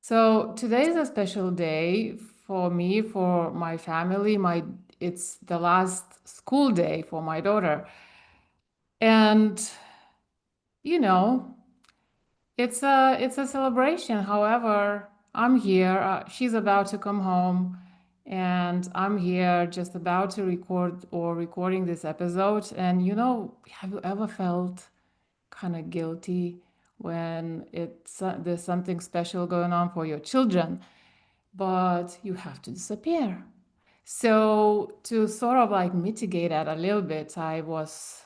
So today is a special day for me, for my family. It's the last school day for my daughter. And you know, it's a celebration. However, I'm here. She's about to come home and I'm here just about to record or recording this episode. And have you ever felt kind of guilty when there's something special going on for your children, but you have to disappear? So to sort of like mitigate that a little bit, I was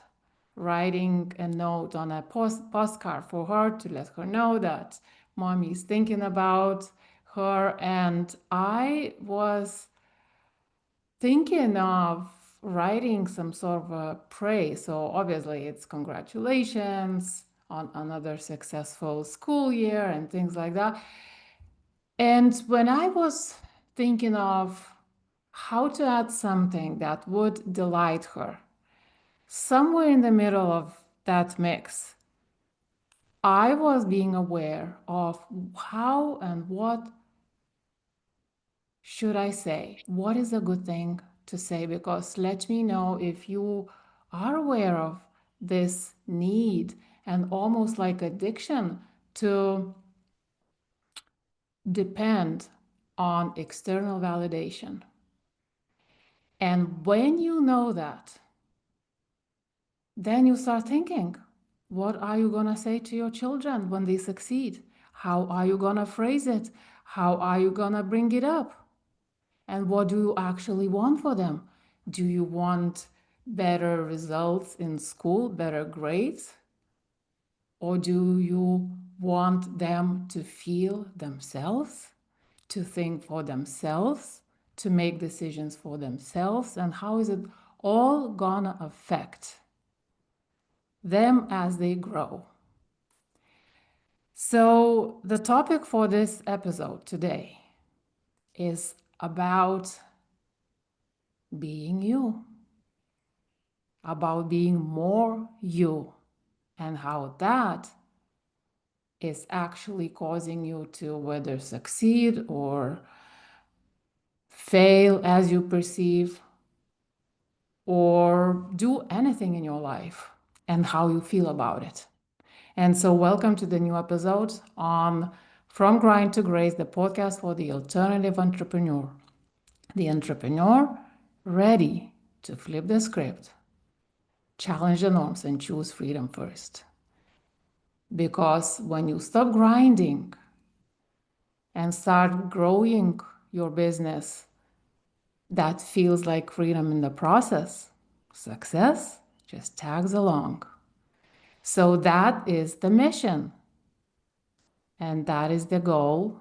writing a note on a postcard for her to let her know that mommy is thinking about her. And I was thinking of writing some sort of a praise. So obviously it's congratulations on another successful school year and things like that. And when I was thinking of how to add something that would delight her, somewhere in the middle of that mix, I was being aware of how and what should I say? What is a good thing to say? Because let me know if you are aware of this need and almost like addiction to depend on external validation. And when you know that, then you start thinking, what are you going to say to your children when they succeed? How are you going to phrase it? How are you going to bring it up? And what do you actually want for them? Do you want better results in school, better grades? Or do you want them to feel themselves, to think for themselves, to make decisions for themselves? And how is it all gonna affect them as they grow? So, the topic for this episode today is about being you, about being more you, and how that is actually causing you to whether succeed or fail as you perceive or do anything in your life and how you feel about it. And so, welcome to the new episode on From Grind to Grace, the podcast for the alternative entrepreneur. The entrepreneur ready to flip the script, challenge the norms, and choose freedom first. Because when you stop grinding and start growing your business, that feels like freedom in the process. Success just tags along. So that is the mission. And that is the goal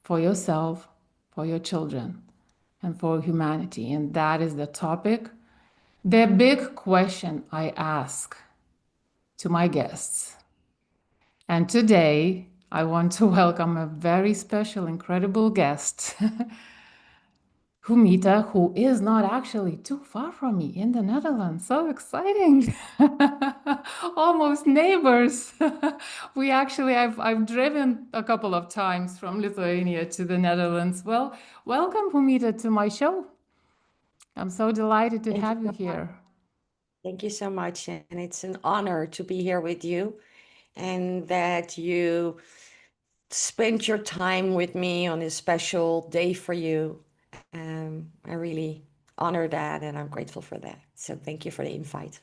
for yourself, for your children, and for humanity. And that is the topic, the big question I ask to my guests. And today, I want to welcome a very special, incredible guest, Humita, who is not actually too far from me in the Netherlands. So exciting. Almost neighbors. I've driven a couple of times from Lithuania to the Netherlands. Well, welcome, Humita, to my show. I'm so delighted to Thank you have you so much. here. Thank you so much. And it's an honor to be here with you and that you spent your time with me on this special day for you. I really honor that and I'm grateful for that. So thank you for the invite.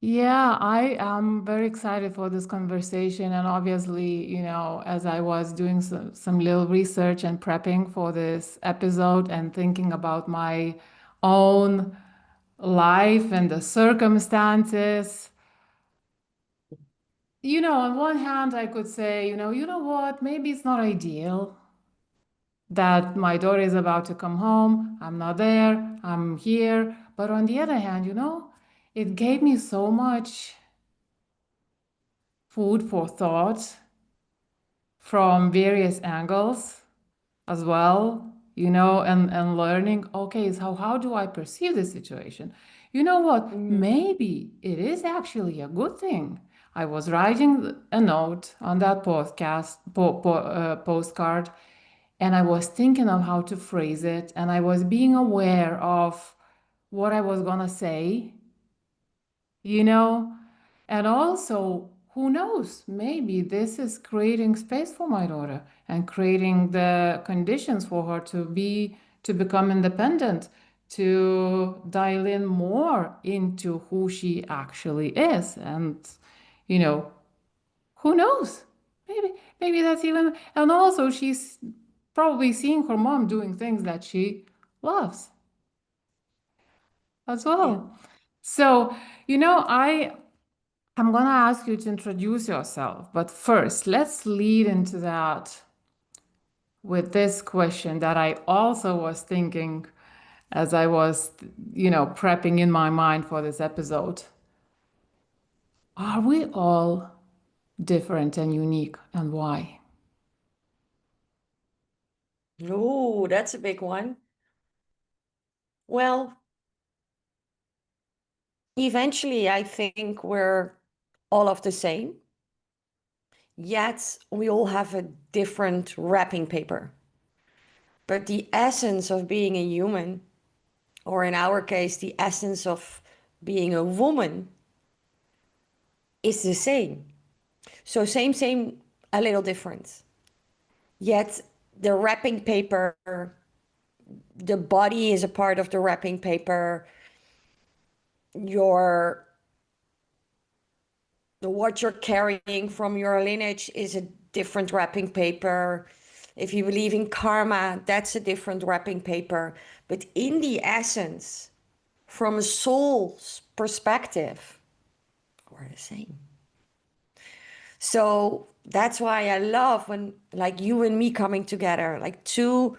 Yeah, I am very excited for this conversation. And obviously, as I was doing some little research and prepping for this episode and thinking about my own life and the circumstances, on one hand, I could say, you know what, maybe it's not ideal that my daughter is about to come home. I'm not there, I'm here. But on the other hand, it gave me so much food for thought from various angles as well, and learning, okay, so how do I perceive the situation? You know what? Mm, Maybe it is actually a good thing. I was writing a note on that postcard, and I was thinking of how to phrase it, and I was being aware of what I was gonna say, you know? And also, who knows, maybe this is creating space for my daughter and creating the conditions for her to become independent, to dial in more into who she actually is. And, you know, who knows? Maybe that's even, and also she's probably seeing her mom doing things that she loves as Yeah. well. So, I'm gonna ask you to introduce yourself, but first, let's lead into that with this question that I also was thinking as I was, prepping in my mind for this episode. Are we all different and unique, and why? Oh, that's a big one. Well, eventually, I think we're all of the same, yet we all have a different wrapping paper. But the essence of being a human, or in our case, the essence of being a woman, is the same. So, same, a little different. Yet, the wrapping paper, the body is a part of the wrapping paper, your what you're carrying from your lineage is a different wrapping paper. If you believe in karma, that's a different wrapping paper. But in the essence, from a soul's perspective, we're the same. So that's why I love when like you and me coming together, like two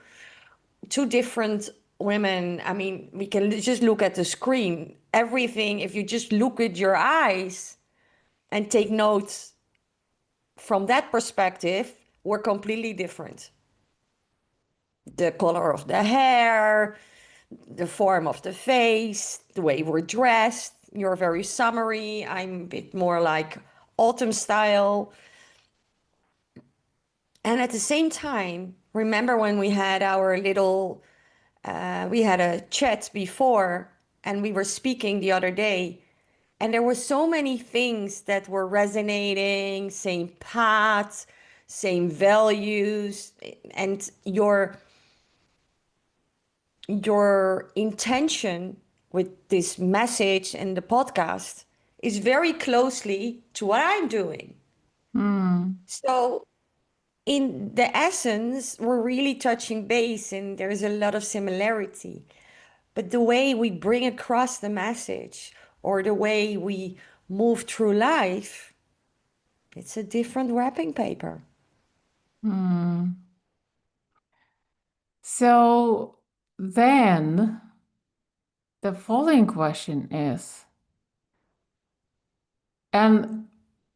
different women. I mean, we can just look at the screen. Everything, if you just look with your eyes and take notes from that perspective, we're completely different. The color of the hair, the form of the face, the way we're dressed. You're very summery. I'm a bit more like autumn style. And at the same time, remember when we had our little, we had a chat before and we were speaking the other day, and there were so many things that were resonating, same paths, same values, and your intention with this message and the podcast is very closely to what I'm doing. Hmm. So in the essence, we're really touching base and there's a lot of similarity. But the way we bring across the message or the way we move through life, it's a different wrapping paper. Hmm. So then the following question is, and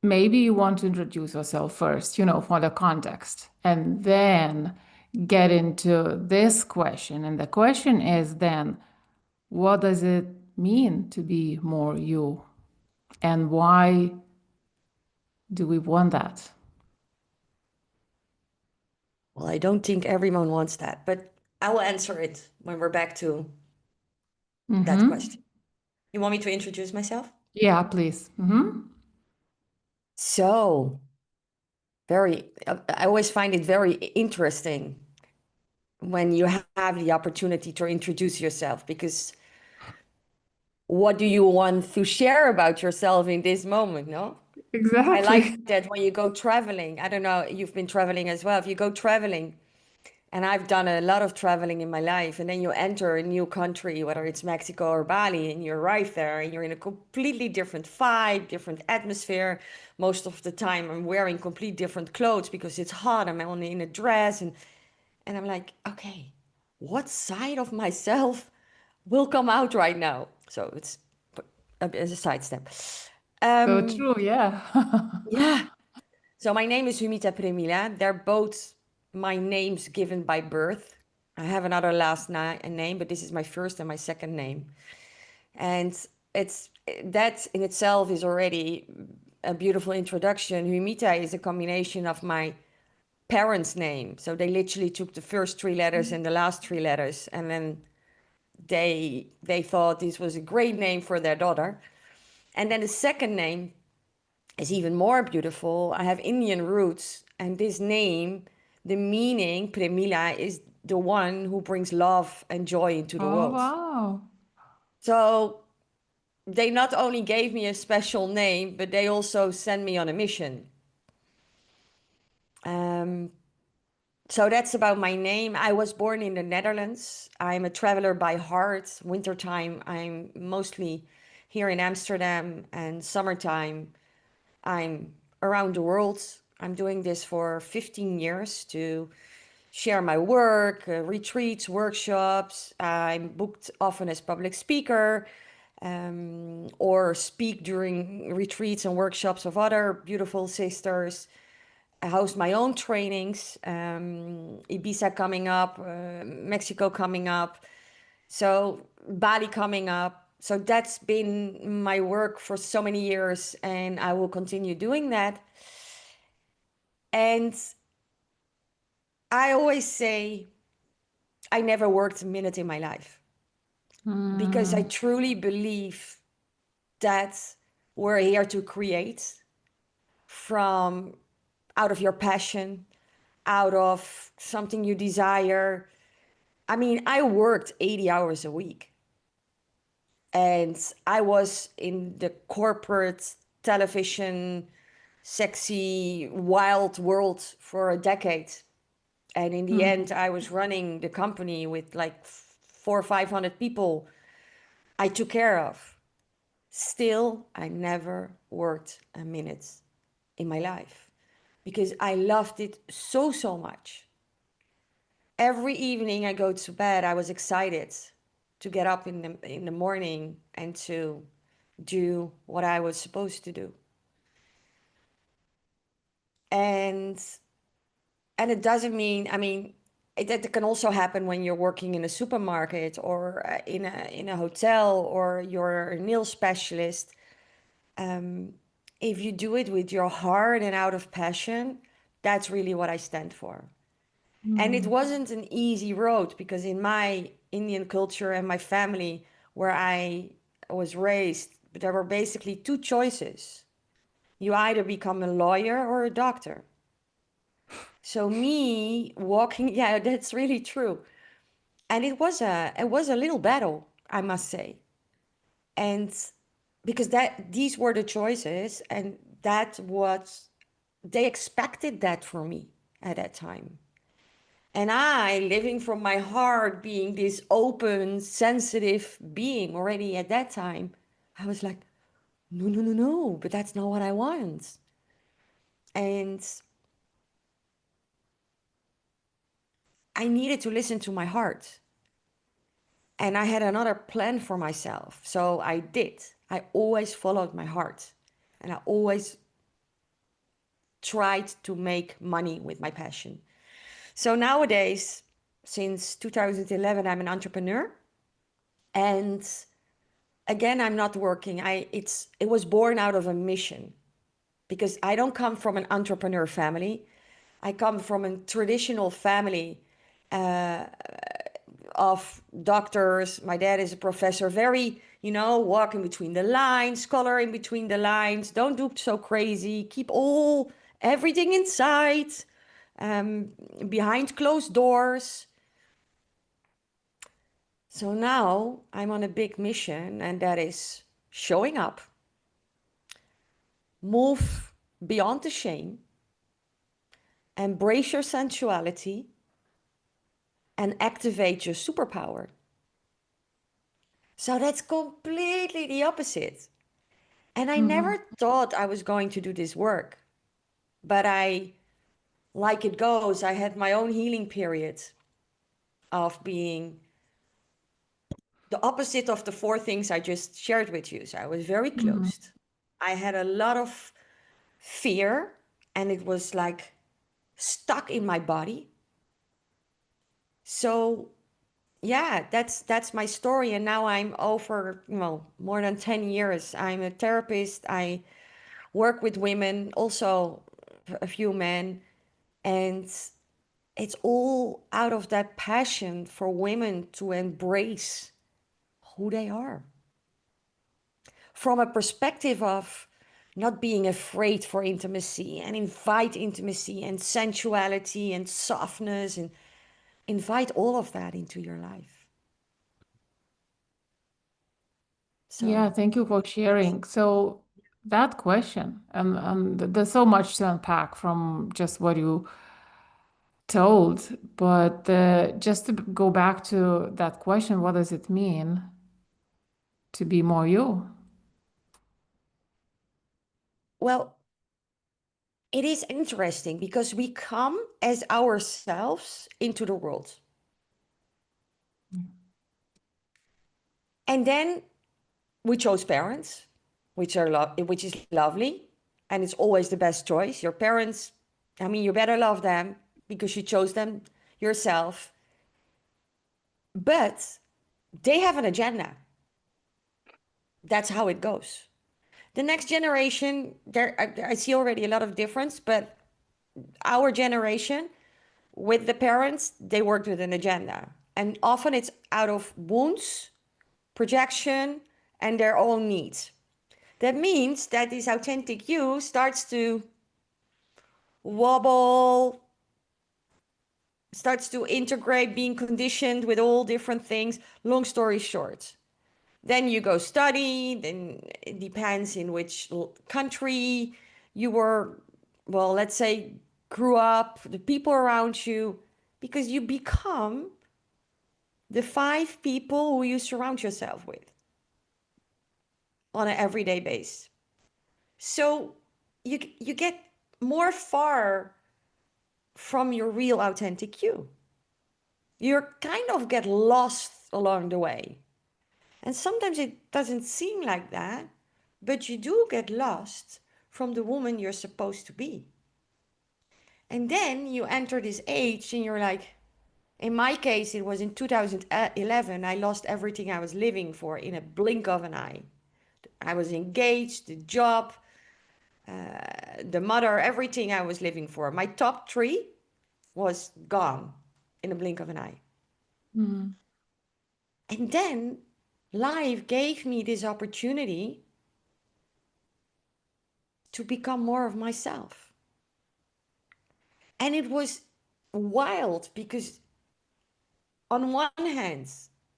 maybe you want to introduce yourself first, for the context, and then get into this question. And the question is then, what does it mean to be more you? And why do we want that? Well, I don't think everyone wants that, but I will answer it when we're back to that Mm-hmm. question. You want me to introduce myself? Yeah, please. Mm-hmm. So, I always find it very interesting when you have the opportunity to introduce yourself because what do you want to share about yourself in this moment, no? I like Exactly. that when you go traveling. I don't know, you've been traveling as well. If you go traveling, and I've done a lot of traveling in my life, and then you enter a new country, whether it's Mexico or Bali, and you arrive there and you're in a completely different vibe, different atmosphere. Most of the time, I'm wearing complete different clothes because it's hot. I'm only in a dress, and I'm like, okay, what side of myself will come out right now? So it's as a sidestep. So Um, true, yeah. yeah. So my name is Humita Premmiela. They're both my names given by birth. I have another name, but this is my first and my second name. And it's that in itself is already a beautiful introduction. Humita is a combination of my parents' name. So they literally took the first three letters and the last three letters, and then they thought this was a great name for their daughter. And then the second name is even more beautiful. I have Indian roots, and this name, the meaning, Premmiela, is the one who brings love and joy into the Oh, world. wow. So they not only gave me a special name, but they also sent me on a mission. Um, so that's about my name. I was born in the Netherlands. I'm a traveler by heart. Wintertime, I'm mostly here in Amsterdam, and summertime, I'm around the world. I'm doing this for 15 years to share my work, retreats, workshops. I'm booked often as public speaker, or speak during retreats and workshops of other beautiful sisters. I host my own trainings, Ibiza coming up, Mexico coming up, so Bali coming up. So that's been my work for so many years, and I will continue doing that. And I always say I never worked a minute in my life because I Mm, truly believe that we're here to create from out of your passion, out of something you desire. I mean, I worked 80 hours a week, and I was in the corporate television, sexy, wild world for a decade. And in the mm, end, I was running the company with like 400 or 500 people I took care of. Still, I never worked a minute in my life because I loved it so, so much. Every evening I go to bed, I was excited to get up in the morning and to do what I was supposed to do. And it doesn't mean, I mean, that can also happen when you're working in a supermarket or in a hotel, or you're a nail specialist. Um, if you do it with your heart and out of passion, that's really what I stand for. And it mm, wasn't an easy road because in my Indian culture and my family where I was raised, there were basically two choices. You either become a lawyer or a doctor. So me walking, yeah, that's really true. And it was a little battle, I must say. And because that these were the choices, and that was they expected that from me at that time. And I, living from my heart, being this open, sensitive being already at that time, I was like, no, no, no, no, but that's not what I want. And I needed to listen to my heart. And I had another plan for myself. So I did. I always followed my heart. And I always tried to make money with my passion. So nowadays, since 2011, I'm an entrepreneur. And again, I'm not working. It was born out of a mission because I don't come from an entrepreneur family. I come from a traditional family of doctors. My dad is a professor, very, walking between the lines, scholar in between the lines. Don't do so crazy. Keep everything inside, um, behind closed doors. So now I'm on a big mission, and that is showing up, move beyond the shame, embrace your sensuality, and activate your superpower. So that's completely the opposite. And I mhm, never thought I was going to do this work, but like it goes, I had my own healing period of being the opposite of the four things I just shared with you. So I was very mhm, closed. I had a lot of fear, and it was like stuck in my body. So yeah, that's my story. And now I'm over, more than 10 years. I'm a therapist. I work with women, also a few men, and it's all out of that passion for women to embrace who they are from a perspective of not being afraid for intimacy and invite intimacy and sensuality and softness and invite all of that into your life. Yeah, So, thank you for sharing. So that question, and there's so much to unpack from just what you told, but just to go back to that question, what does it mean to be more you? well, it is interesting because we come as ourselves into the world. And then we chose parents, which is lovely, and it's always the best choice. Your parents, I mean, you better love them because you chose them yourself, but they have an agenda. That's how it goes. The next generation, I see already a lot of difference, but our generation with the parents, they worked with an agenda. And often it's out of wounds, projection, and their own needs. That means that this authentic you starts to wobble, starts to integrate being conditioned with all different things. Long story short, then you go study, then it depends in which country you were, well, let's say, grew up, the people around you, because you become the 5 people who you surround yourself with on an everyday basis. So you get more far from your real authentic you. You kind of get lost along the way. And sometimes it doesn't seem like that, but you do get lost from the woman you're supposed to be. And then you enter this age and you're like, in my case, it was in 2011, I lost everything I was living for in a blink of an eye. I was engaged, the job, the mother, everything I was living for. My top three was gone in a blink of an eye. Mm. And then life gave me this opportunity to become more of myself. And it was wild because, on one hand,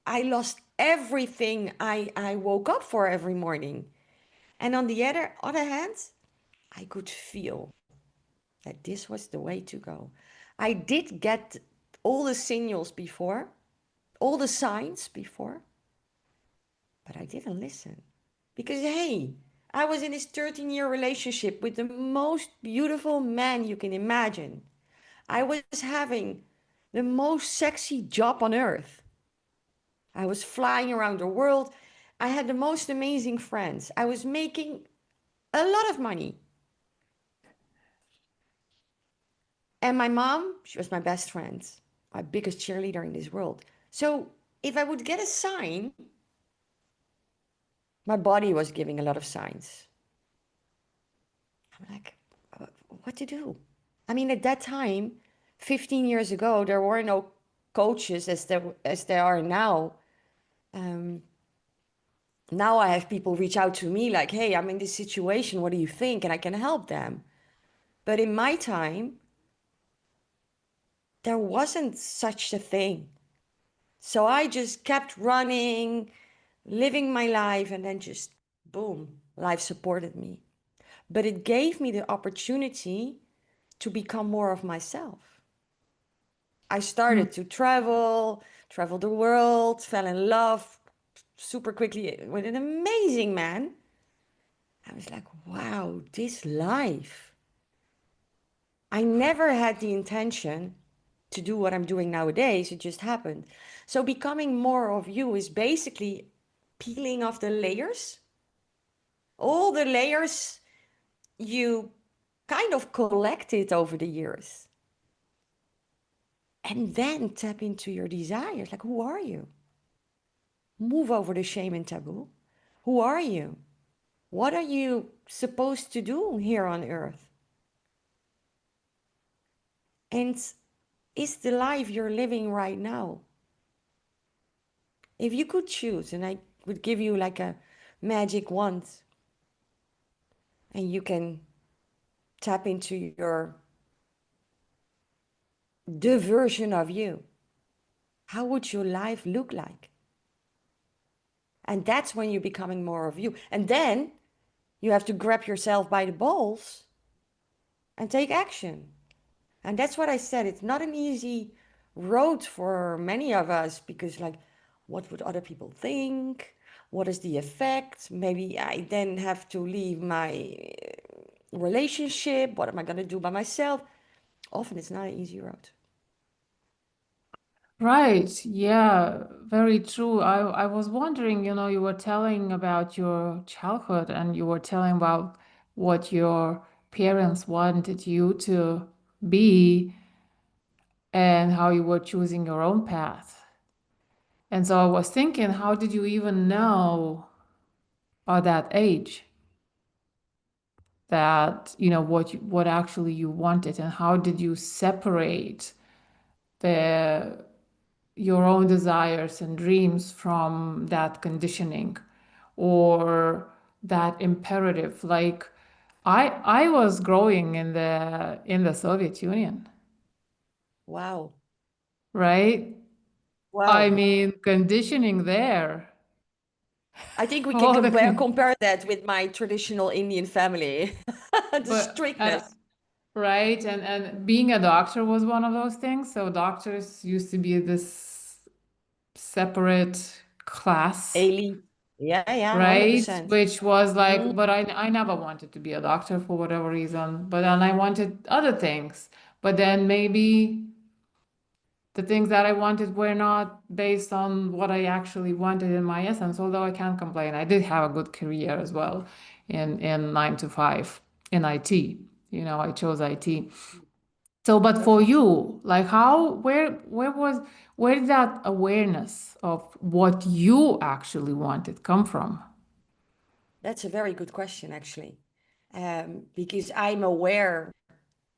I lost everything I woke up for every morning. And on the other hand, I could feel that this was the way to go. I did get all the signals before, all the signs before, but I didn't listen. Because, hey, I was in this 13-year relationship with the most beautiful man you can imagine. I was having the most sexy job on earth. I was flying around the world. I had the most amazing friends. I was making a lot of money. And my mom, she was my best friend, my biggest cheerleader in this world. So if I would get a sign, my body was giving a lot of signs. I'm like, what to do? I mean, at that time, 15 years ago, there were no coaches as there are now. Um, Now I have people reach out to me like, hey, I'm in this situation. What do you think? And I can help them. But in my time, there wasn't such a thing. So I just kept running, living my life, and then just boom, life supported me. But it gave me the opportunity to become more of myself. I Mm. started to travel the world, fell in love super quickly with an amazing man. I was like, wow, this life. I never had the intention to do what I'm doing nowadays. It just happened. So becoming more of you is basically peeling off the layers, all the layers you kind of collected over the years. And then tap into your desires. Like, who are you? Move over the shame and taboo. Who are you? What are you supposed to do here on earth? And is the life you're living right now? If you could choose, and I would give you like a magic wand, and you can tap into the version of you, how would your life look like? And that's when you're becoming more of you. And then you have to grab yourself by the balls and take action. And that's what I said. It's not an easy road for many of us because, like, what would other people think? What is the effect? Maybe I then have to leave my relationship. What am I going to do by myself? Often it's not an easy road. Right. Yeah, very true. I was wondering, you were telling about your childhood and you were telling about what your parents wanted you to be and how you were choosing your own path. And so I was thinking, how did you even know at that age that, what actually you wanted, and how did you separate the your own desires and dreams from that conditioning or that imperative? Like I was growing in the Soviet Union, Wow. right? I Wow. mean, conditioning there. I think we can All the compare that with my traditional Indian family. The but and strictness. right, and being a doctor was one of those things. So doctors used to be this separate class, Elite. Yeah, yeah, right? 100%. Which was like, but Mm, I never wanted to be a doctor for whatever reason. But then I wanted other things. But then maybe the things that I wanted were not based on what I actually wanted in my essence, although I can't complain. I did have a good career as well in 9 to 5 in IT. I chose IT. So, but for you, like where did that awareness of what you actually wanted come from? that's a very good question, actually. Because I'm aware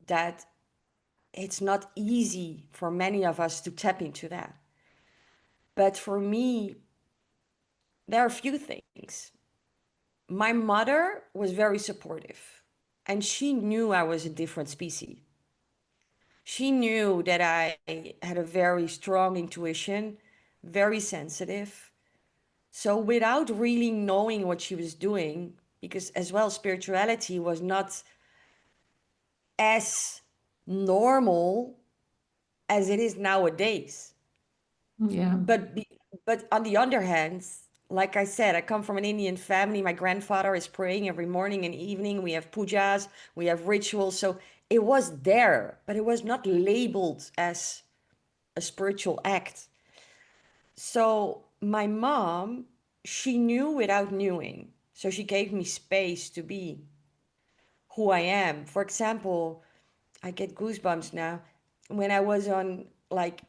that it's not easy for many of us to tap into that. But for me, there are a few things. My mother was very supportive, and she knew I was a different species. She knew that I had a very strong intuition, very sensitive. So without really knowing what she was doing, because as well, spirituality was not as normal as it is nowadays. Yeah. But but on the other hand, like I said, I come from an Indian family. My grandfather is praying every morning and evening. We have pujas, we have rituals. So it was there, but it was not labeled as a spiritual act. So my mom, she knew without knowing. So she gave me space to be who I am. For example, I get goosebumps now. When I was on like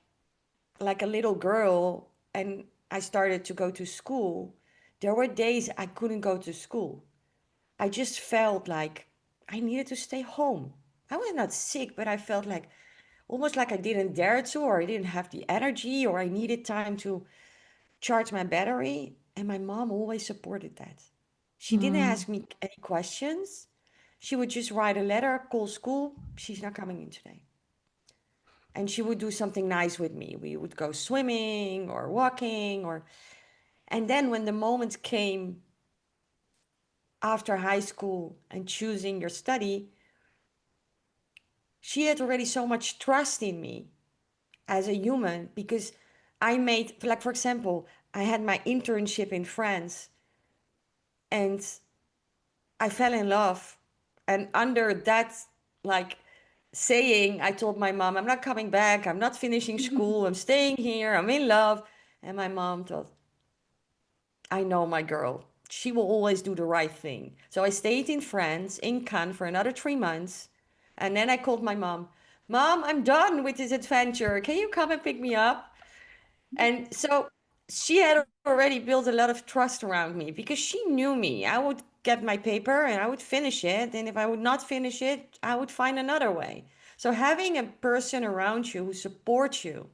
a little girl and I started to go to school, there were days I couldn't go to school. I just felt like I needed to stay home. I was not sick, but I felt like almost like I didn't dare to, or I didn't have the energy, or I needed time to charge my battery. And my mom always supported that. She didn't Mm, ask me any questions. She would just write a letter, call school. She's not coming in today. And she would do something nice with me. We would go swimming or walking or and then when the moment came after high school and choosing your study, she had already so much trust in me as a human because I made like for example, I had my internship in France and I fell in love. And under that, like saying, I told my mom, I'm not coming back. I'm not finishing school. I'm staying here. I'm in love. And my mom thought, I know my girl. She will always do the right thing. So I stayed in France, in Cannes, for another 3 months. And then I called my mom, Mom, I'm done with this adventure. Can you come and pick me up? And so she had already built a lot of trust around me because she knew me. I would get my paper and I would finish it. And if I would not finish it, I would find another way. So having a person around you who supports you,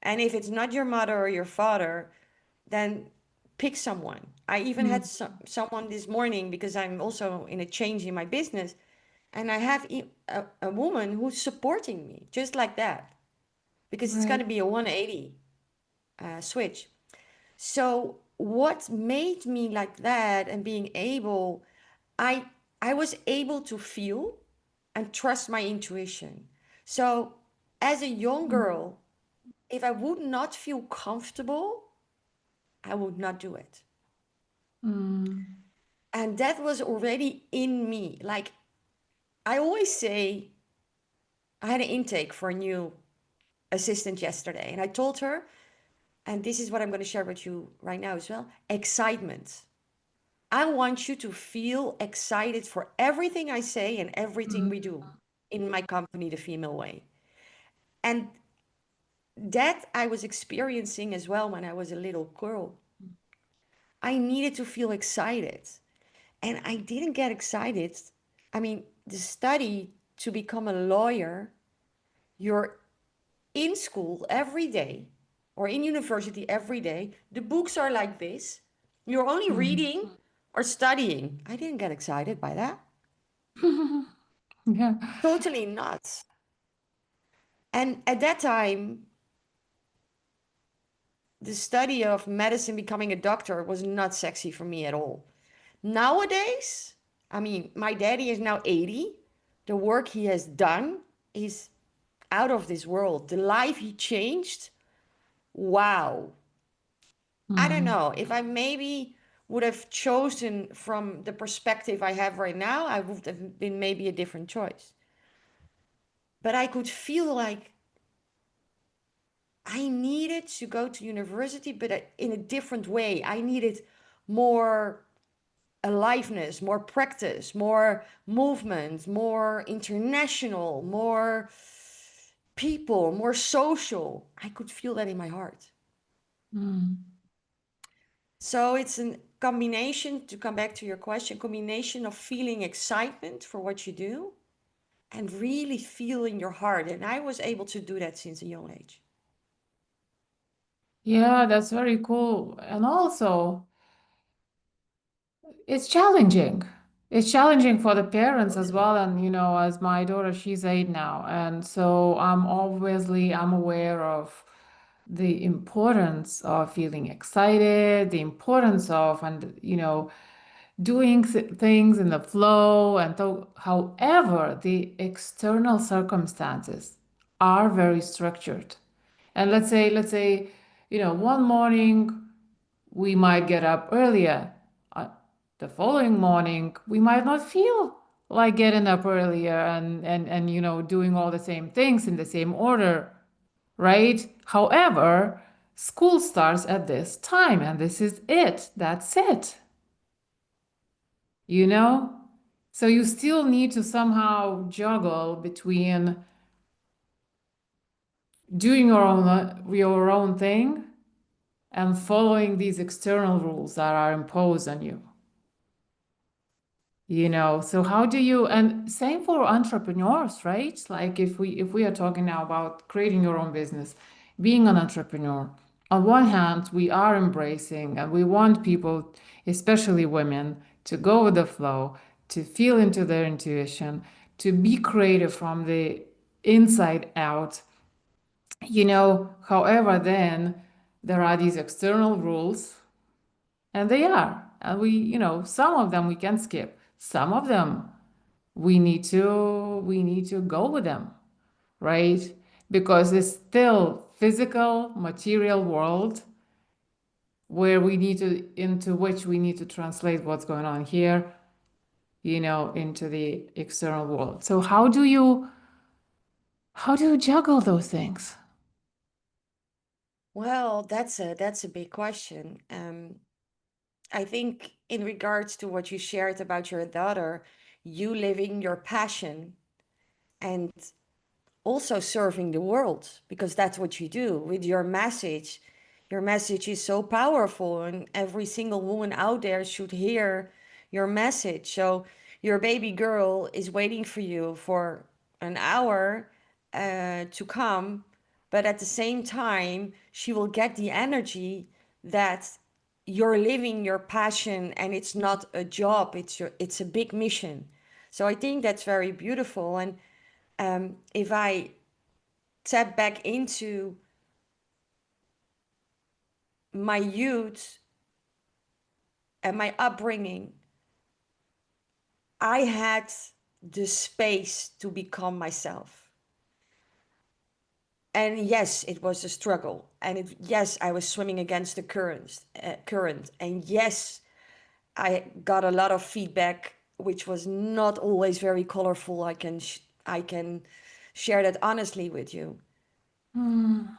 and if it's not your mother or your father, then pick someone. I even had Mm, someone this morning because I'm also in a change in my business. And I have a woman who's supporting me just like that because it's going right. to be a 180 switch. So what made me like that and being able, I I was able to feel and trust my intuition. So as a young Mm, girl, if I would not feel comfortable, I would not do it. mm, And that was already in me. Like I always say, I had an intake for a new assistant yesterday, and I told her, and this is what I'm going to share with you right now as well, excitement. I want you to feel excited for everything I say and everything mm, we do in my company, The Female Way. And that I was experiencing as well when I was a little girl. I needed to feel excited. And I didn't get excited. I mean, the study to become a lawyer, you're in school every day or in university every day. The books are like this. You're only mm. reading or studying. I didn't get excited by that. Yeah. Totally not. And at that time, the study of medicine, becoming a doctor, was not sexy for me at all. Nowadays, I mean, my daddy is now 80. The work he has done is out of this world. The life he changed, wow. I don't Mm, know. If I maybe would have chosen from the perspective I have right now, I would have been maybe a different choice. But I could feel like I needed to go to university, but in a different way. I needed more aliveness, more practice, more movement, more international, more people, more social. I could feel that in my heart. mm. So it's a combination, to come back to your question, combination of feeling excitement for what you do and really feeling your heart. And I was able to do that since a young age. Yeah, that's very cool. And also, it's challenging. It's challenging for the parents as Totally. well. And, as my daughter, she's 8 now. And so I'm aware of the importance of feeling excited, the importance of, and, doing things in the flow. And however, the external circumstances are very structured. And let's say, one morning we might get up earlier. Uh, the following morning, we might not feel like getting up earlier and doing all the same things in the same order, right? However, school starts at this time and this is it. That's it, you know? So you still need to somehow juggle between doing your own thing and following these external rules that are imposed on you. So how do you, and same for entrepreneurs, right? Like if we are talking now about creating your own business, being an entrepreneur, on one hand, we are embracing and we want people, especially women, to go with the flow, to feel into their intuition, to be creative from the inside out. However, then there are these external rules, and they are, and some of them we can skip, some of them we need to go with them, right? Because it's still physical material world where we need to into which we need to translate what's going on here, into the external world. So how do you juggle those things? Well, that's a big question. I think in regards to what you shared about your daughter, you living your passion and also serving the world, because that's what you do with your message. Your message is so powerful, and every single woman out there should hear your message. So, your baby girl is waiting for you for an hour to come, but at the same time, she will get the energy that you're living your passion, and it's not a job, it's a big mission. So, I think that's very beautiful. And if I tap back into my youth and my upbringing, I had the space to become myself. And yes, it was a struggle. And yes, I was swimming against the current. And yes, I got a lot of feedback, which was not always very colorful. I can share that honestly with you. Mm.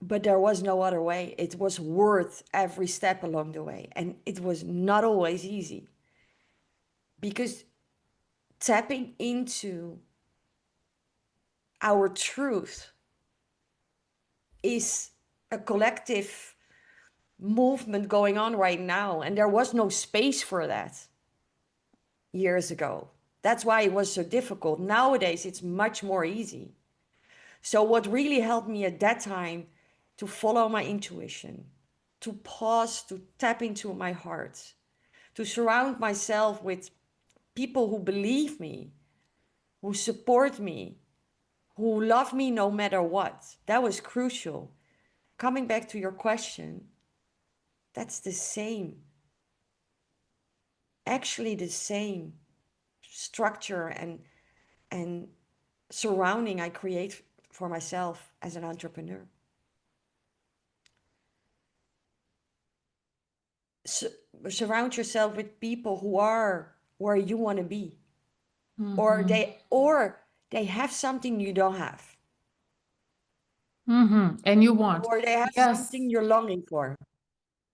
But there was no other way. It was worth every step along the way. And it was not always easy because tapping into our truth is a collective movement going on right now. And there was no space for that years ago. That's why it was so difficult. Nowadays, it's much more easy. So, what really helped me at that time to follow my intuition, to pause, to tap into my heart, to surround myself with people who believe me, who support me, who love me no matter what. That was crucial. Coming back to your question, that's the same, actually the same structure and surrounding I create for myself as an entrepreneur. Su- Surround yourself with people who are where you want to be, or Mm-hmm. they have something you don't have, Mm-hmm. And you want. or they have Yes. something you're longing for.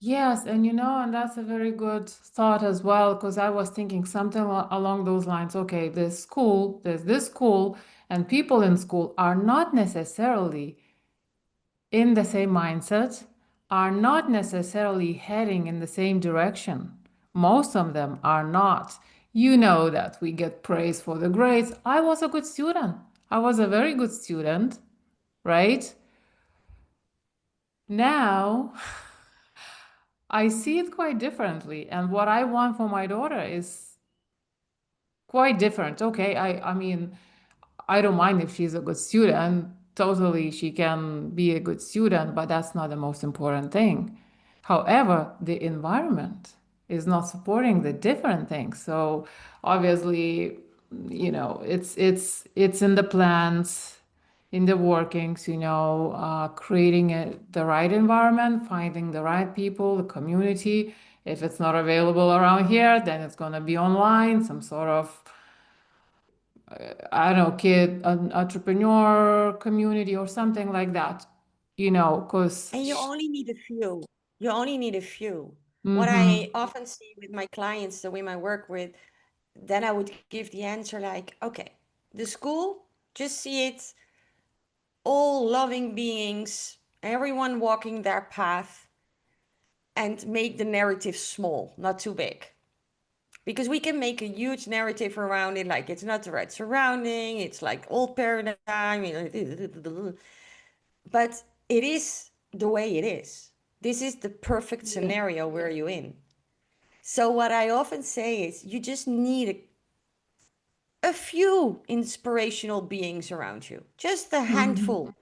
Yes, and and that's a very good thought as well, because I was thinking something along those lines. Okay, there's this school, and people in school are not necessarily in the same mindset, are not necessarily heading in the same direction. Most of them are not. You know that we get praise for the grades. I was a good student. I was a very good student, right? Now, I see it quite differently, and what I want for my daughter is quite different. Okay, I mean, I don't mind if she's a good student. Totally, she can be a good student, but that's not the most important thing. However, the environment is not supporting the different things. So obviously, it's in the plans, in the workings, creating the right environment, finding the right people, the community. If it's not available around here, then it's going to be online, some sort of I don't know, an entrepreneur community or something like that, because. And you only need a few. You only need a few. What Mm-hmm. I often see with my clients, the women I work with, then I would give the answer like, okay, the school, just see it all loving beings, everyone walking their path, and make the narrative small, not too big. Because we can make a huge narrative around it, like it's not the right surrounding, it's like old paradigm, but it is the way it is. This is the perfect Yeah. scenario where you're in. So, what I often say is you just need a few inspirational beings around you, just a Mm-hmm. handful.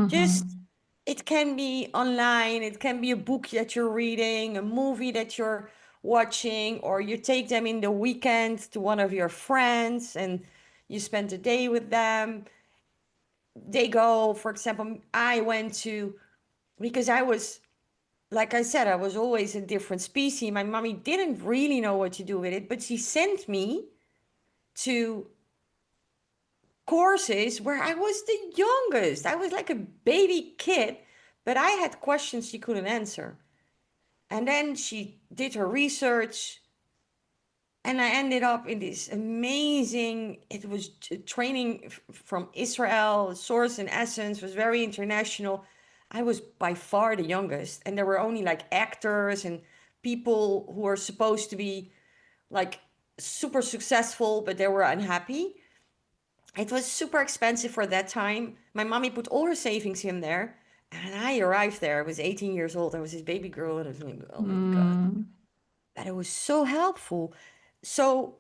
Just Mm-hmm. it can be online, it can be a book that you're reading, a movie that you're watching, or you take them in the weekend to one of your friends and you spend a day with them. They go, for example, I went to, because I was, like I said, I was always a different species. My mommy didn't really know what to do with it, but she sent me to courses where I was the youngest. I was like a baby kid, but I had questions she couldn't answer. And then she did her research, and I ended up in this amazing, it was training from Israel, Source in Essence, was very international. I was by far the youngest, and there were only like actors and people who were supposed to be like super successful, but they were unhappy. It was super expensive for that time. My mommy put all her savings in there. And I arrived there. I was 18 years old. I was this baby girl. And I was like, oh my God. Mm. But it was so helpful. So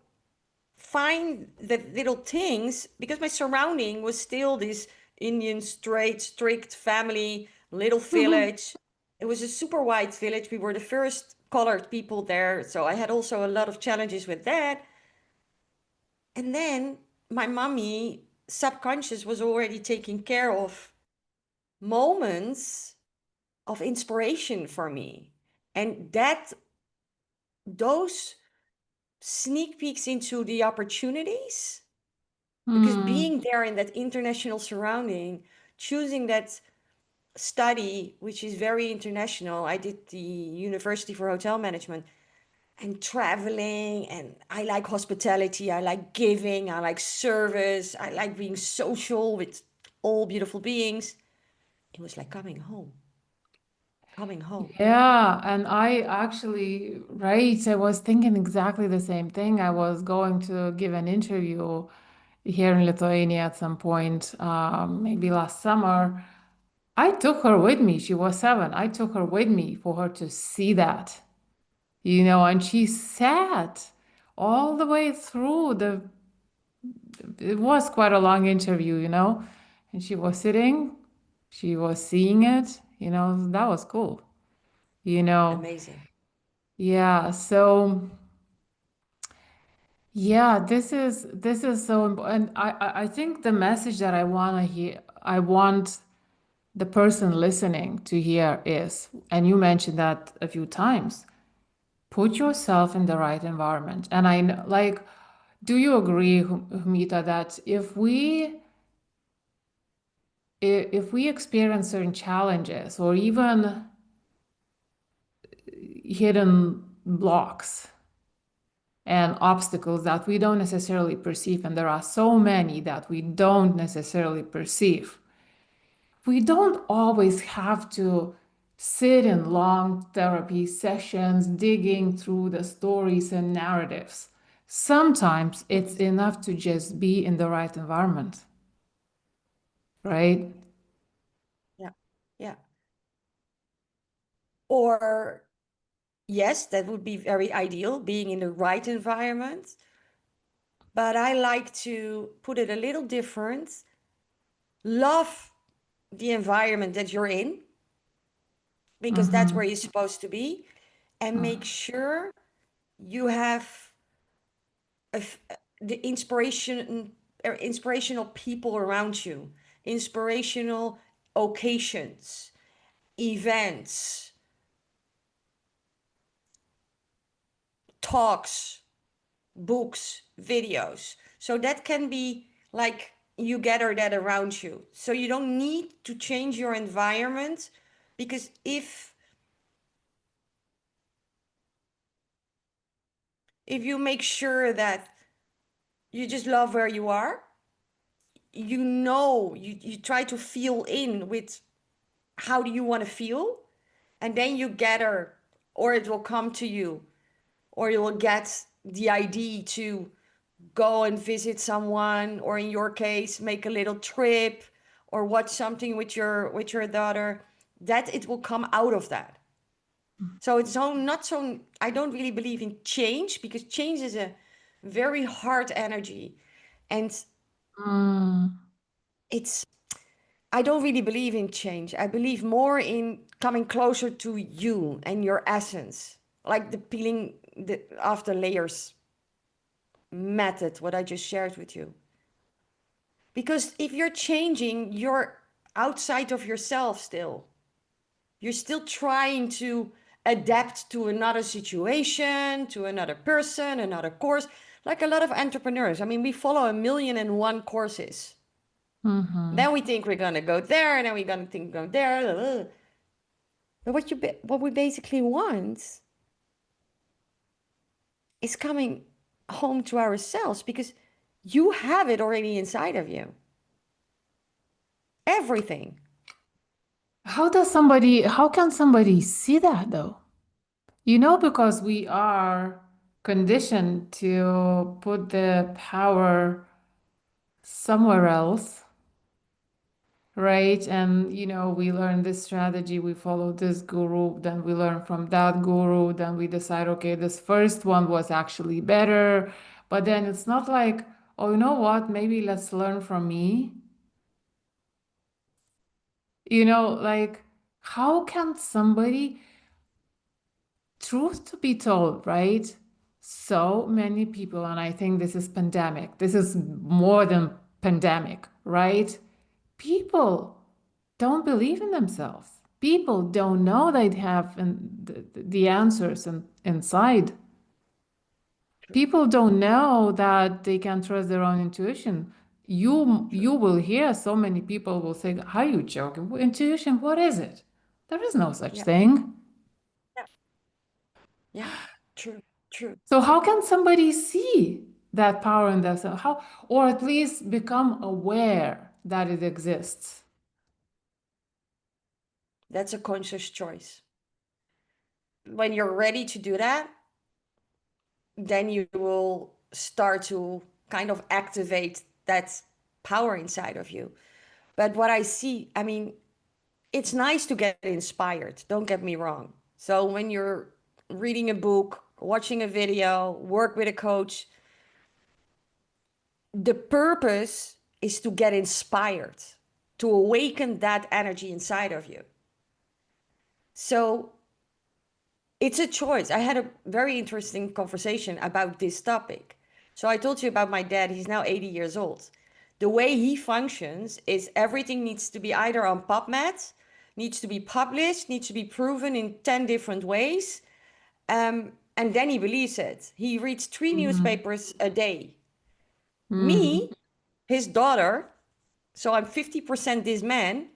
find the little things, because my surrounding was still this Indian, straight, strict family, little village. It was a super white village. We were the first colored people there. So I had also a lot of challenges with that. And then my mommy, subconscious, was already taking care of moments of inspiration for me. And that those sneak peeks into the opportunities, because Mm. being there in that international surrounding, choosing that study, which is very international. I did the University for Hotel Management, and traveling, and I like hospitality, I like giving, I like service, I like being social with all beautiful beings. It was like coming home, coming home. Yeah, and I actually, right, I was thinking exactly the same thing. I was going to give an interview here in Lithuania at some point, maybe last summer. I took her with me. She was 7. I took her with me for her to see that, and she sat all the way through it was quite a long interview, and she was sitting, she was seeing it, that was cool, you know. Amazing. Yeah, so yeah, this is so important. I think the message that I want to hear, I want the person listening to hear is, and you mentioned that a few times, put yourself in the right environment. And I know, like, do you agree, Humita, that if we experience certain challenges or even hidden blocks and obstacles that we don't necessarily perceive, and there are so many that we don't necessarily perceive, we don't always have to sit in long therapy sessions digging through the stories and narratives. Sometimes it's Mhm. enough to just be in the right environment, right? Yeah. Yeah. Or yes, that would be very ideal, being in the right environment. But I like to put it a little different. Love the environment that you're in, because that's Mm-hmm. where you're supposed to be, and make sure you have the inspirational people around you, inspirational occasions, events, talks, books, videos. So that can be like you gather that around you. So you don't need to change your environment, because if you make sure that you just love where you are, you try to feel in with how do you want to feel, and then you gather, or it will come to you, or you will get the idea to go and visit someone, or in your case make a little trip, or watch something with your daughter, that it will come out of that. So it's so not so, I don't really believe in change, because change is a very hard energy, and Mm. it's, I don't really believe in change. I believe more in coming closer to you and your essence, like the peeling off the layers method, what I just shared with you. Because if you're changing, you're outside of yourself still. You're still trying to adapt to another situation, to another person, another course. Like a lot of entrepreneurs. I mean, we follow 1,000,001 courses. Mm-hmm. Then we think we're gonna go there, and then we're gonna think go there. But what we basically want is coming home to ourselves, because you have it already inside of you. Everything. how can somebody see that though? Because we are conditioned to put the power somewhere else, right? And, we learn this strategy, we follow this guru, then we learn from that guru, then we decide, okay, this first one was actually better. But then it's not like, oh, you know what? Maybe let's learn from me. Like, how can somebody, truth to be told, right? So many people, and I think this is pandemic, this is more than pandemic, right? People don't believe in themselves. People don't know they have the answers inside. True, People don't know that they can trust their own intuition. You true. will hear so many people will say, "Are you joking? Intuition, what is it? There is no such Yeah, thing." yeah, yeah. True, true. So how can somebody see that power in themselves? How, or at least become aware that it exists? That's a conscious choice. When you're ready to do that, then you will start to kind of activate that power inside of you. But what I see, I mean, it's nice to get inspired, don't get me wrong. So when you're reading a book, watching a video, work with a coach, the purpose is to get inspired, to awaken that energy inside of you. So it's a choice. I had a very interesting conversation about this topic. So I told you about my dad. He's now 80 years old. The way he functions is everything needs to be either on PubMed, needs to be published, needs to be proven in 10 different ways. And then he believes it. He reads three Mm, newspapers a day. mm, Me, his daughter, so I'm 50% this man,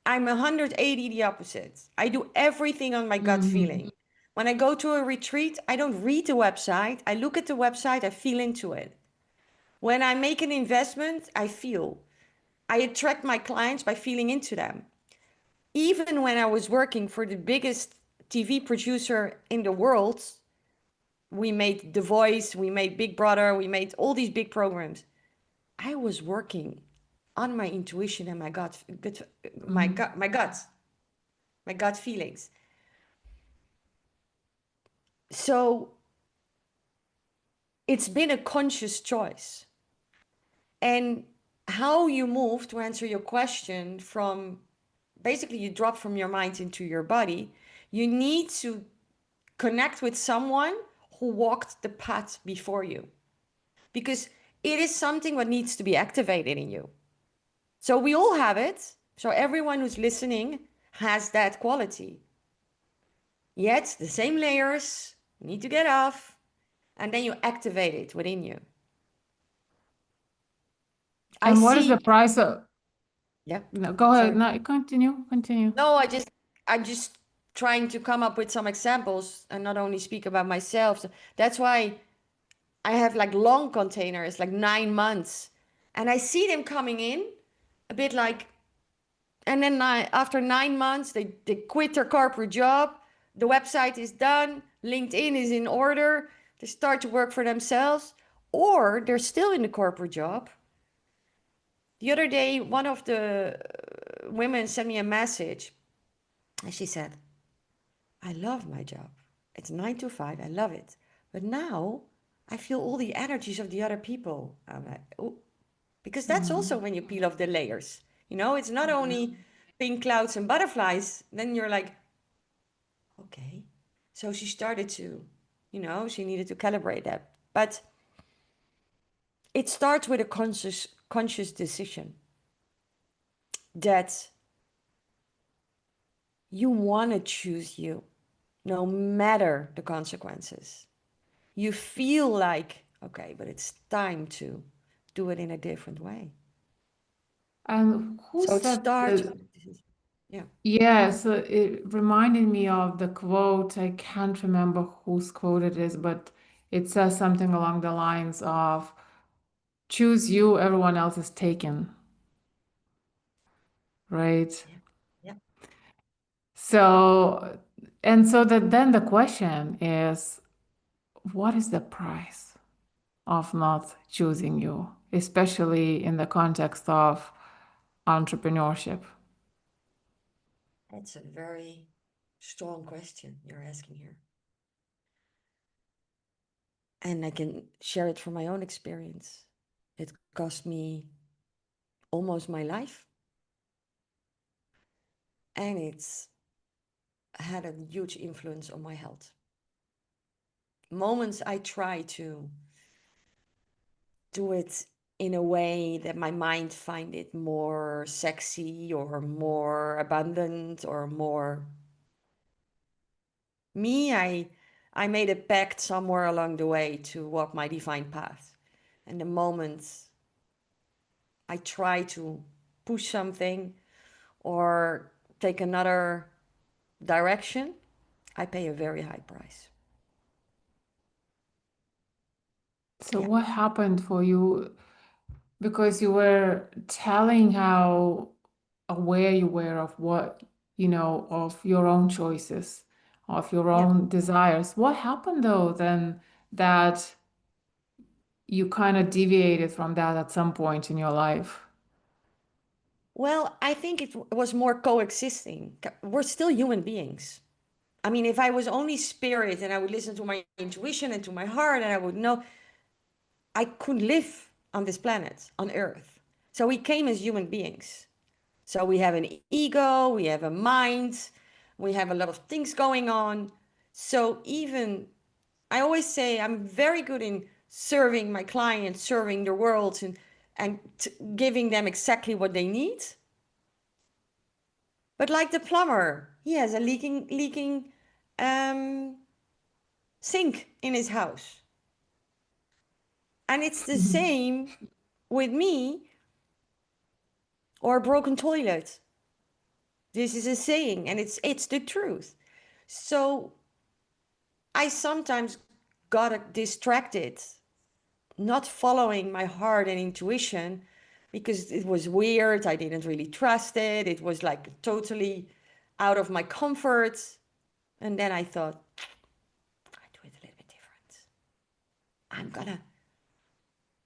I'm 180 the opposite. I do everything on my gut mm, feeling. When I go to a retreat, I don't read the website. I look at the website, I feel into it. When I make an investment, I feel. I attract my clients by feeling into them. Even when I was working for the biggest TV producer in the world, we made The Voice, we made Big Brother, we made all these big programs. I was working on my intuition and mm. my gut feelings. So it's been a conscious choice. And how you move, to answer your question, from basically you drop from your mind into your body, you need to connect with someone who walked the path before you, because it is something what needs to be activated in you. So we all have it. So everyone who's listening has that quality. Yet the same layers need to get off, and then you activate it within you. I And what is the see. price of, Yeah, no, go ahead. sorry. No, continue. No, I'm just trying to come up with some examples and not only speak about myself. So that's why I have like long containers, like 9 months. And I see them coming in a bit like, and then after 9 months, they quit their corporate job. The website is done. LinkedIn is in order. They start to work for themselves, or they're still in the corporate job. The other day, one of the women sent me a message and she said, I love my job. It's 9 to 5. I love it. But now I feel all the energies of the other people. I'm like, oh, because that's also Mm, when you peel off the layers. You know, it's not only pink clouds and butterflies. Then you're like, okay. So she started to, she needed to calibrate that. But it starts with a conscious decision that you want to choose you, no matter the consequences. You feel like, okay, but it's time to do it in a different way. and who So it said starts this? with a decision. Yeah. Yeah, so it reminded me of the quote. I can't remember whose quote it is, but it says something along the lines of choose you, everyone else is taken, right? Yeah. Yeah. So, and so that then the question is, what is the price of not choosing you, especially in the context of entrepreneurship? That's a very strong question you're asking here. And I can share it from my own experience. It cost me almost my life, and it's had a huge influence on my health. Moments I try to do it in a way that my mind find it more sexy or more abundant or more me. I made a pact somewhere along the way to walk my defined path. And the moment I try to push something or take another direction, I pay a very high price. So, Yeah. what happened for you? Because you were telling how aware you were of what, of your own choices, of your Yeah. own desires. What happened though then that you kind of deviated from that at some point in your life? Well, I think it was more coexisting. We're still human beings. I mean, if I was only spirit and I would listen to my intuition and to my heart and I would know, I could live on this planet, on Earth. So we came as human beings. So we have an ego, we have a mind, we have a lot of things going on. So even, I always say I'm very good in serving my clients, serving the world, and giving them exactly what they need. But like the plumber, he has a leaking um, sink in his house. And it's the Mhm. same with me or a broken toilet. This is a saying and it's the truth. So I sometimes got distracted, not following my heart and intuition because it was weird. I didn't really trust it. It was like totally out of my comfort. And then I thought, I do it a little bit different. I'm gonna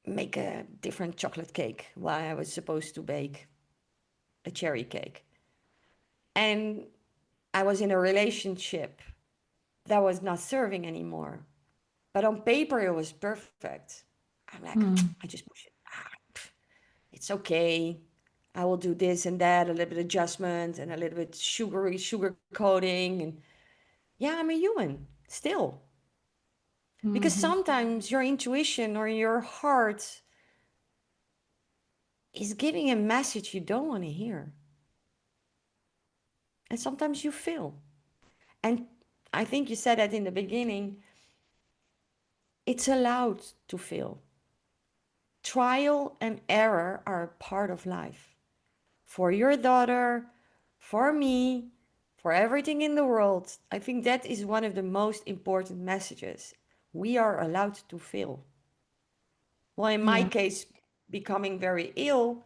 make a different chocolate cake while I was supposed to bake a cherry cake. And I was in a relationship that was not serving anymore. But on paper, it was perfect. I'm like, Hmm. I just push it. It's okay. I will do this and that, a little bit adjustment and a little bit sugar coating. And yeah, I'm a human still. Because Mhm. sometimes your intuition or your heart is giving a message you don't want to hear. And sometimes you fail. And I think you said that in the beginning, it's allowed to fail. Trial and error are a part of life. For your daughter, for me, for everything in the world, I think that is one of the most important messages. We are allowed to fail. Well, in my Yeah. case, becoming very ill,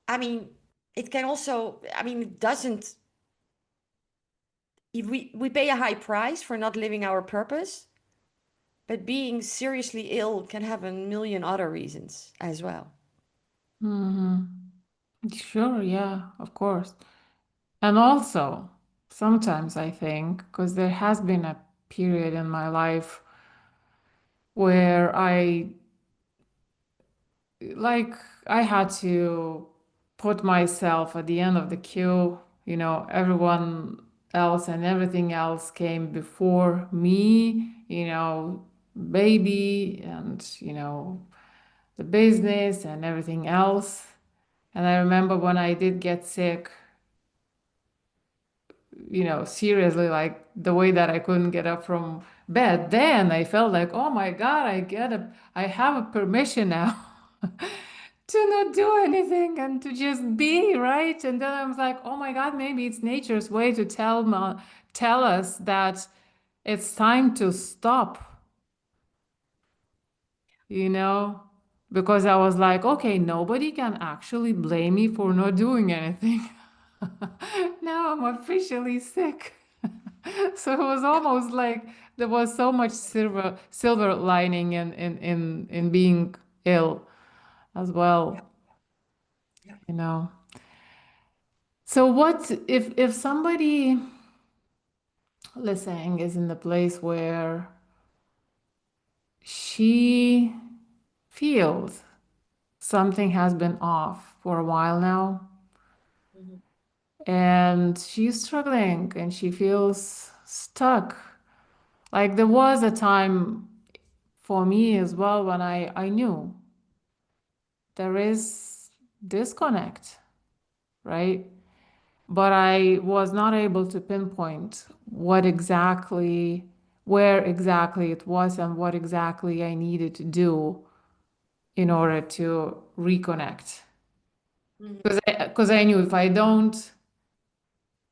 I mean, it can also, I mean, it doesn't, if we pay a high price for not living our purpose, but being seriously ill can have a million other reasons as well. Hmm. Sure, yeah, of course. And also, sometimes I think, because there has been a period in my life where like, I had to put myself at the end of the queue, everyone else and everything else came before me, baby and, the business and everything else. And I remember when I did get sick, seriously, like the way that I couldn't get up from bed, then I felt like, oh my God, I have a permission now to not do anything and to just be, right? And then I was like, oh my God, maybe it's nature's way to tell us that it's time to stop, you know? Because I was like, okay, nobody can actually blame me for not doing anything. Now I'm officially sick. So it was almost like there was so much silver lining in being ill as Yeah, well, yeah. you know. So what if somebody listening is in the place where she feels something has been off for a while now, Mhm, and she's struggling and she feels stuck. Like there was a time for me as well when I knew there is disconnect, right? But I was not able to pinpoint where exactly it was and what exactly I needed to do in order to reconnect. mhm, Because I knew if I don't,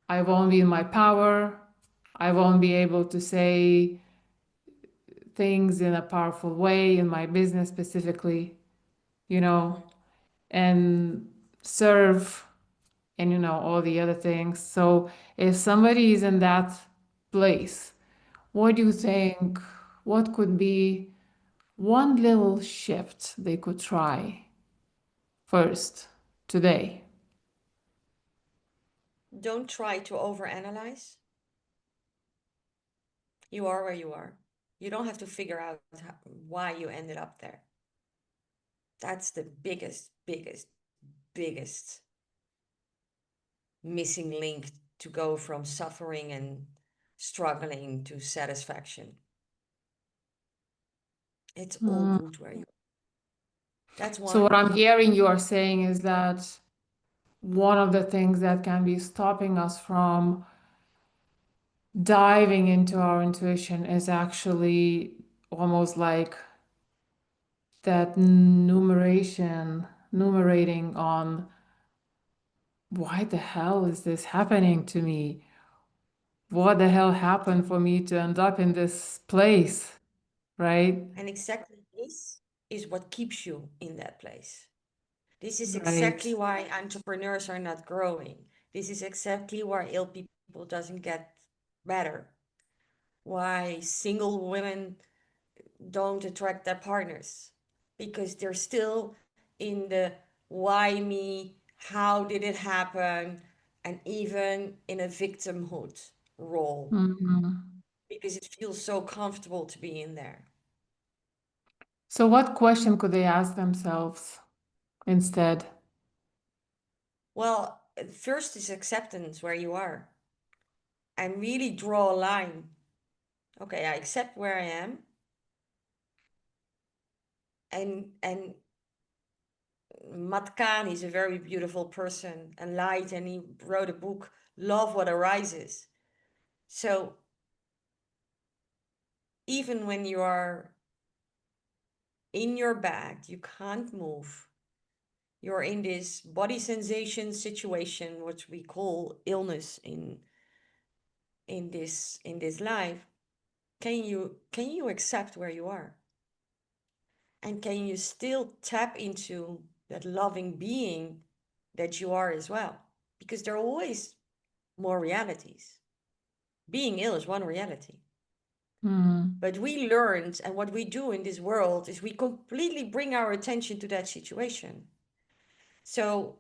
I won't be in my power. I won't be able to say things in a powerful way in my business specifically, you know, mhm, and serve and, all the other things. So if somebody is in that place, what do you think? What could be one little shift they could try first today? Don't try to overanalyze. You are where you are. You don't have to figure out why you ended up there. That's the biggest missing link to go from suffering and struggling to satisfaction. It's all Mm. good where you are. That's So what one. I'm hearing you are saying is that one of the things that can be stopping us from diving into our intuition is actually almost like that numerating on why the hell is this happening to me? What the hell happened for me to end up in this place, right? And exactly this is what keeps you in that place. This is Right. exactly why entrepreneurs are not growing. This is exactly why ill people doesn't get better. Why single women don't attract their partners. Because they're still in the why me, how did it happen, and even in a victimhood role. Mhm. Because it feels so comfortable to be in there. So what question could they ask themselves instead? Well, first is acceptance where you are and really draw a line. Okay, I accept where I am, and Matkan is a very beautiful person and light, and he wrote a book, Love What Arises. So even when you are in your bed, you can't move. You're in this body sensation situation, which we call illness in this life. Can you accept where you are? And can you still tap into that loving being that you are as well? Because there are always more realities. Being ill is one reality. Mm. But we learned, and what we do in this world is we completely bring our attention to that situation. So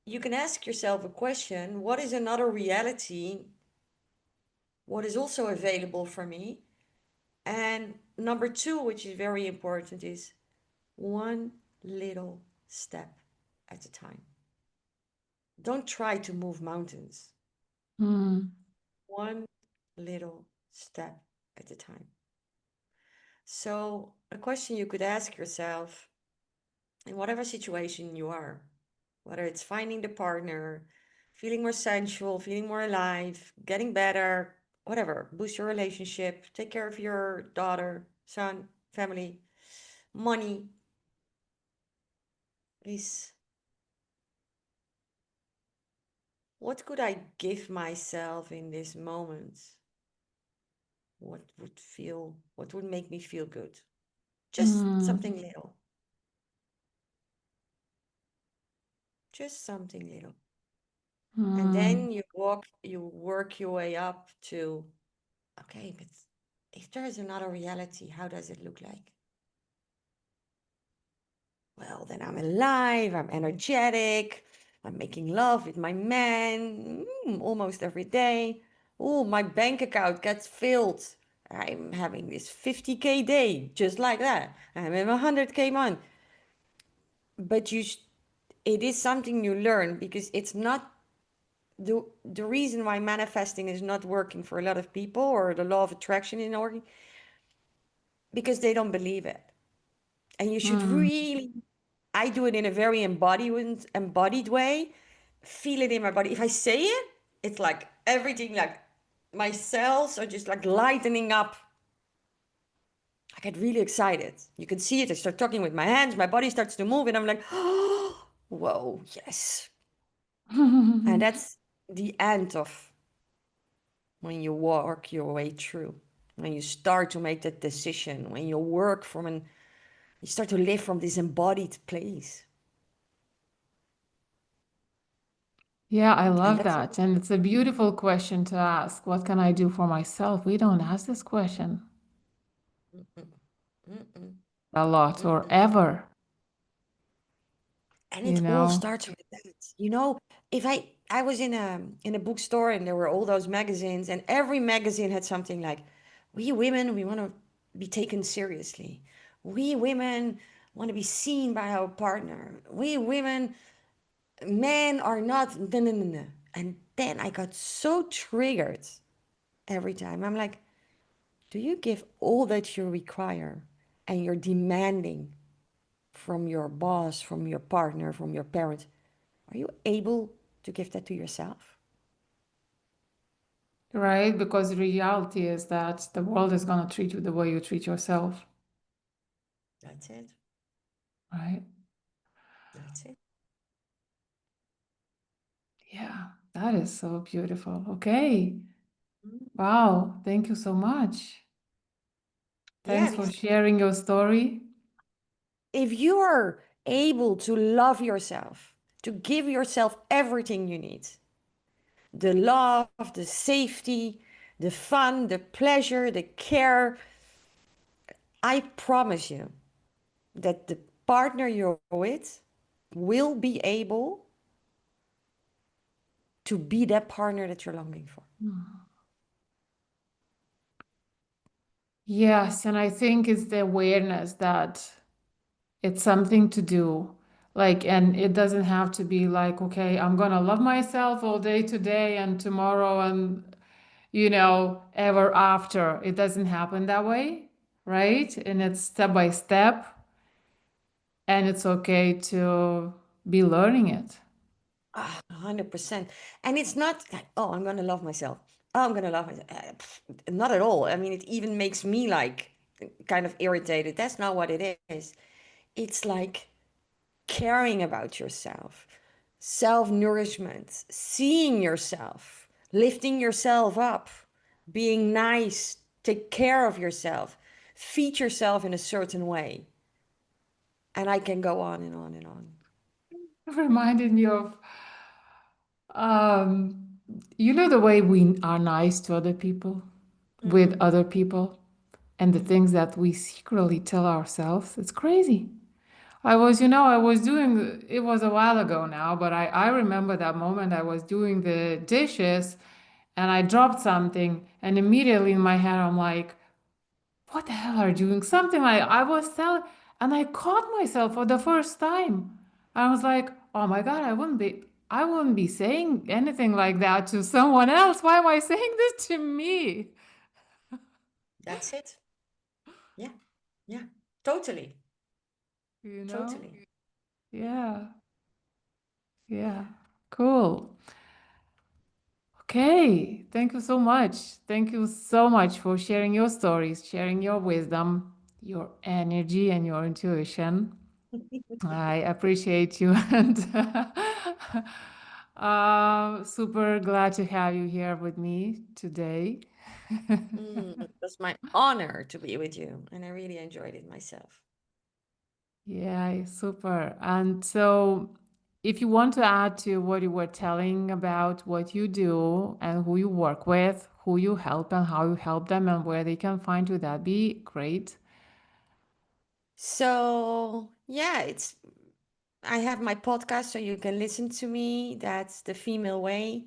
you can ask yourself a question: what is another reality? What is also available for me? And number two, which is very important, is one little step at a time. Don't try to move mountains. Mm. One little step at a time. So, a question you could ask yourself in whatever situation you are, whether it's finding the partner, feeling more sensual, feeling more alive, getting better, whatever, boost your relationship, take care of your daughter, son, family, money, is what could I give myself in this moment? What would make me feel good? Just Mm. something little, just something little. And Mm. then you work your way up to, okay, but if there is another reality, how does it look like? Well, then I'm alive, I'm energetic, I'm making love with my man almost every day. Oh, my bank account gets filled. I'm having this 50K day, just like that. I'm in a 100K month. But it is something you learn because it's not the reason why manifesting is not working for a lot of people or the law of attraction is not working because they don't believe it. And you should Mm. really, I do it in a very embodied way, feel it in my body. If I say it, it's like everything, like my cells are just like lightening up. I get really excited. You can see it. I start talking with my hands, my body starts to move, and I'm like, oh, whoa, yes. And that's the end of when you walk your way through, when you start to make that decision, when you work you start to live from this embodied place. Yeah, I And love that's that. And it's a beautiful question to ask. What can I do for myself? We don't ask this question mm-mm, mm-mm, a lot or mm-mm. ever, And you it all know? starts with that. If I was in a bookstore and there were all those magazines and every magazine had something like, we women, we want to be taken seriously. We women want to be seen by our partner. We women, men are not no, no, no, no. And then I got so triggered every time. I'm like, do you give all that you require and you're demanding from your boss, from your partner, from your parents? Are you able to give that to yourself? Right? Because the reality is that the world is going to treat you the way you treat yourself, That's it. right? That's it. Yeah, that is so beautiful. Okay. Mm. Wow. Thank you so much. Yeah, Thanks for because sharing your story. if you are able to love yourself, to give yourself everything you need, the love, the safety, the fun, the pleasure, the care, I promise you that the partner you're with will be able to be that partner that you're longing for. Yes, and I think it's the awareness that it's something to do. Like, and it doesn't have to be like, okay, I'm gonna love myself all day today and tomorrow and, ever after. It doesn't happen that way, right? And it's step by step, and it's okay to be learning it. 100%. And it's not like, oh, I'm gonna love myself. Oh, I'm gonna love myself. Not at all. I mean, it even makes me like kind of irritated. That's not what it is. It's like caring about yourself, self-nourishment, seeing yourself, lifting yourself up, being nice, take care of yourself, feed yourself in a certain way. And I can go on and on and on. It reminded me of, um, the way we are nice to other people, with Mm-hmm. other people, and the Mm-hmm. things that we secretly tell ourselves. It's crazy. I was doing, it was a while ago now, but I remember that moment I was doing the dishes and I dropped something, and immediately in my head, I'm like, what the hell are you doing? Something like I was telling, and I caught myself for the first time. I was like, oh my God, I wouldn't be saying anything like that to someone else. Why am I saying this to me? That's it. Yeah. Yeah. Totally. You know? Totally. Yeah. Yeah. Cool. Okay, thank you so much. Thank you so much for sharing your stories, sharing your wisdom, your energy, and your intuition. I appreciate you and super glad to have you here with me today. It was my honor to be with you, and I really enjoyed it myself. Yeah, super. And so if you want to add to what you were telling about what you do and who you work with, who you help and how you help them and where they can find you, that'd be great. So, yeah, I have my podcast so you can listen to me. That's the female way.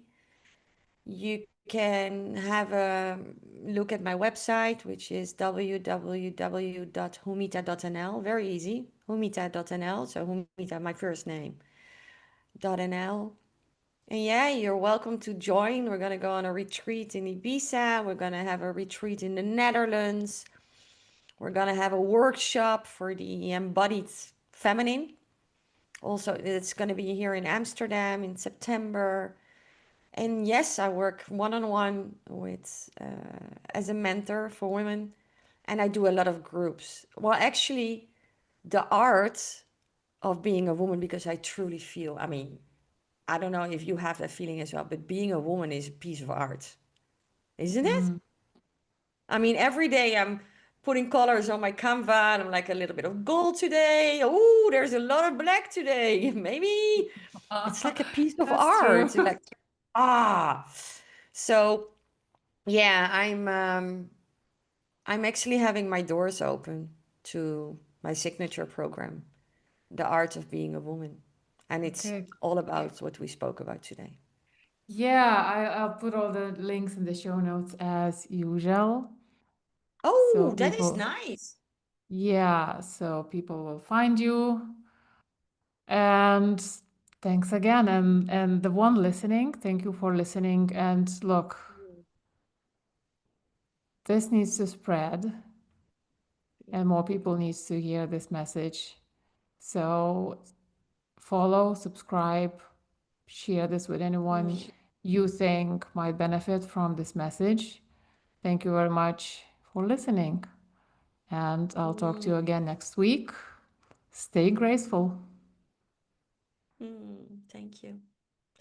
You can have a look at my website, which is www.humita.nl. Very easy, humita.nl. So Humita, my first name, .nl. And yeah, you're welcome to join. We're gonna go on a retreat in Ibiza. We're gonna have a retreat in the Netherlands. We're gonna have a workshop for the embodied feminine. Also, it's gonna be here in Amsterdam in September. And yes, I work one-on-one with as a mentor for women, and I do a lot of groups. Well, actually, the art of being a woman, because I truly feel, I mean, I don't know if you have that feeling as well, but being a woman is a piece of art, isn't it? Mm. I mean, every day I'm putting colors on my Canva and I'm like a little bit of gold today. Oh, there's a lot of black today. Maybe it's like a piece of That's true. art. Like, ah. So yeah, I'm actually having my doors open to my signature program, The Art of Being a Woman. And it's Okay. all about what we spoke about today. Yeah, I'll put all the links in the show notes as usual. So Oh, that is people, nice. yeah, so people will find you. And thanks again. And the one listening, thank you for listening. And look, this needs to spread and more people needs to hear this message. So follow, subscribe, share this with anyone Mm, you think might benefit from this message. Thank you very much for listening. And I'll talk to you mm, again next week. Stay graceful. thank you.